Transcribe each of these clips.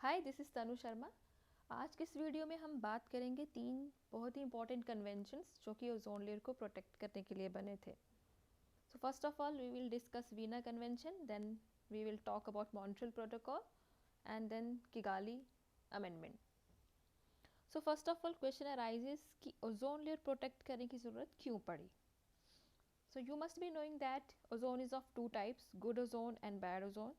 Hi, this is तनु शर्मा। आज के इस वीडियो में हम बात करेंगे 3 बहुत ही इंपॉर्टेंट कन्वेंशंस जो कि ओजोन लेयर को प्रोटेक्ट करने के लिए बने थे। So first of all we will discuss Vienna convention, then we will talk about Montreal protocol and then Kigali amendment. So first of all question arises कि ozone layer protect करने की ज़रूरत क्यों पड़ी। So you must be knowing that ozone is of 2 types, good ozone and bad ozone.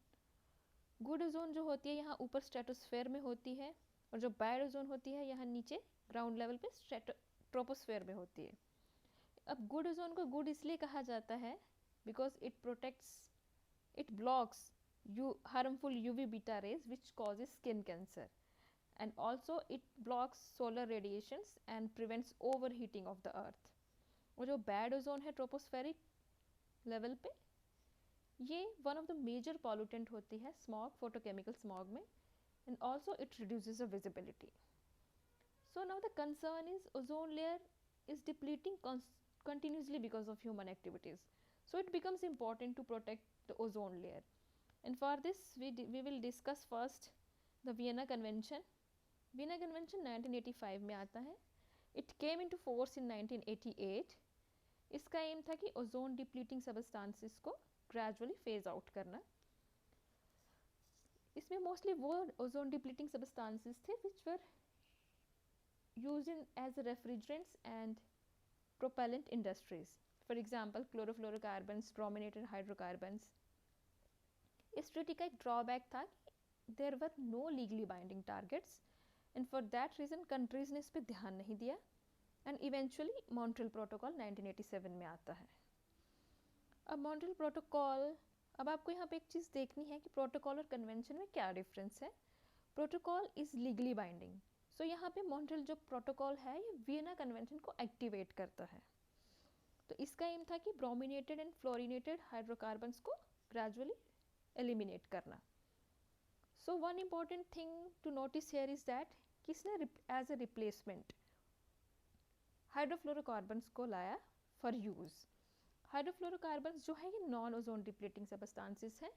Good ozone जो होती है यहाँ ऊपर स्ट्रेटोस्फेयर में होती है, और जो बैड ओजोन होती है यहाँ नीचे ग्राउंड लेवल पे ट्रोपोस्फेयर में होती है। अब गुड ओजोन को गुड इसलिए कहा जाता है because it protects, it blocks harmful UV beta rays which causes skin cancer, and also it blocks solar radiations and prevents over heating of the earth. और जो बैड ओजोन है tropospheric level पे, ये one of the major pollutant होती है smog, photochemical smog में, and also it reduces the visibility. So now the concern is ozone layer is depleting continuously because of human activities. So it becomes important to protect the ozone layer. And for this we will discuss first the Vienna Convention. Vienna Convention 1985 में आता है. It came into force in 1988. इसका aim था कि ozone depleting substances को gradually phase out करना. इसमें mostly वो ओजोन डिप्लीटिंग सबस्टांसेस थे which were use in as refrigerants and propellant industries. For example chlorofluorocarbons, brominated hydrocarbons. इस ट्रीटी का एक ड्रॉबैक था कि there were no legally binding targets, and for that reason countries ने इस पर ध्यान नहीं दिया, एंड इवेंचुअली मॉन्ट्रियल प्रोटोकॉल 1987 में आता है. अब मॉन्ट्रियल प्रोटोकॉल, अब आपको यहाँ पे एक चीज़ देखनी है कि प्रोटोकॉल और कन्वेंशन में क्या डिफरेंस है. Protocol is legally binding. So यहाँ पे मॉन्ट्रियल जो प्रोटोकॉल है ये वियना कन्वेंशन को एक्टिवेट करता है. तो इसका एम था कि ब्रोमिनेटेड एंड फ्लोरिनेटेड हाइड्रोकार्बन्स को ग्रेजुअली एलिमिनेट करना. So one important thing to notice here is that किसने एज ए रिप्लेसमेंट हाइड्रोफ्लोरोकार्बन्स को लाया फॉर यूज़. हाइड्रोफ्लोरोकार्बन्स जो है ये नॉन ओजोन डिप्लीटिंग सबस्टांसेस हैं,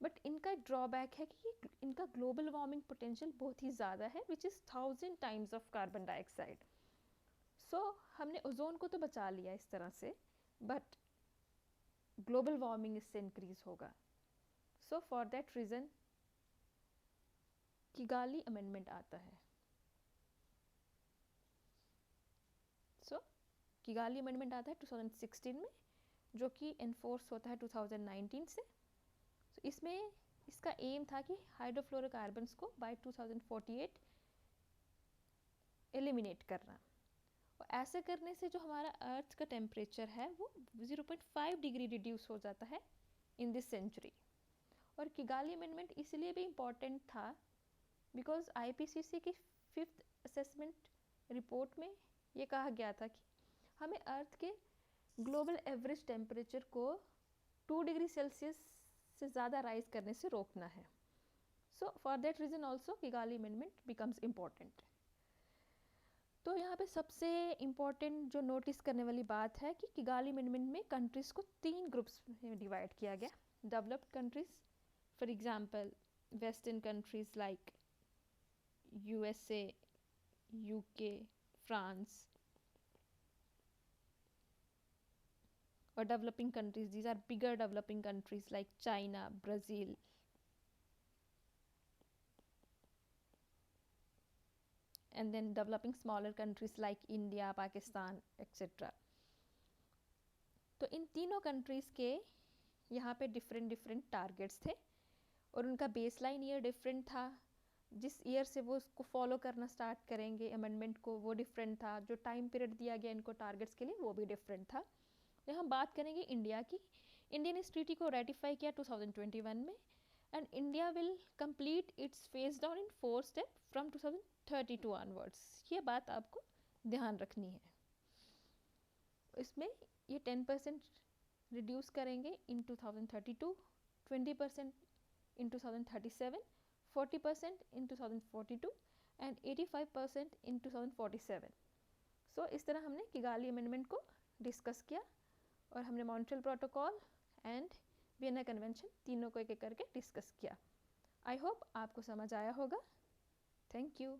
बट इनका एक ड्रॉबैक है कि ये इनका ग्लोबल वार्मिंग पोटेंशियल बहुत ही ज़्यादा है which is 1000 times of carbon dioxide. So हमने ओजोन को तो बचा लिया इस तरह से, बट ग्लोबल वार्मिंग इससे इंक्रीज होगा. So for that reason Kigali amendment आता है. सो किगाली अमेंडमेंट आता है 2016 में, जो कि एनफोर्स होता है 2019 से. तो इसमें इसका एम था कि हाइड्रोफ्लोरोकार्बन्स को बाय 2048 एलिमिनेट करना. और ऐसे करने से जो हमारा अर्थ का टेम्परेचर है वो 0.5 डिग्री रिड्यूस हो जाता है इन दिस सेंचुरी. और किगाली अमेंडमेंट इसलिए भी इम्पॉर्टेंट था बिकॉज IPCC की 5th असेसमेंट रिपोर्ट में ये कहा गया था कि हमें अर्थ के ग्लोबल एवरेज टेम्परेचर को 2 डिग्री सेल्सियस से ज़्यादा राइज करने से रोकना है. सो for that reason also Kigali amendment becomes important. तो यहाँ पे सबसे इम्पॉर्टेंट जो नोटिस करने वाली बात है कि किगाली अमेंडमेंट में कंट्रीज़ को 3 ग्रुप्स में डिवाइड किया गया. Developed countries, for example western countries like USA, UK, France. Or developing countries, these are bigger developing countries like China, Brazil. And then developing smaller countries like India, Pakistan, etc. तो इन तीनों countries के यहाँ पे different targets थे, और उनका baseline year different था. जिस ईयर से वो उसको फॉलो करना स्टार्ट करेंगे अमेंडमेंट को, वो डिफरेंट था. जो टाइम पीरियड दिया गया इनको टारगेट्स के लिए वो भी डिफरेंट था. हम बात करेंगे इंडिया की. इंडिया ने इस ट्रीटी को रेटिफाई किया 2021 में, and India will complete it's phase down in 4 step from 2032 onwards. ये बात आपको ध्यान रखनी है. इसमें ये 10% रिड्यूस करेंगे इन 2032, 20% इन 2037, 40% इन 2042 एंड 85% इन 2047. सो इस तरह हमने किगाली अमेंडमेंट को डिस्कस किया, और हमने Montreal protocol and Vienna convention तीनों को एक एक करके डिस्कस किया. आई होप आपको समझ आया होगा. Thank you.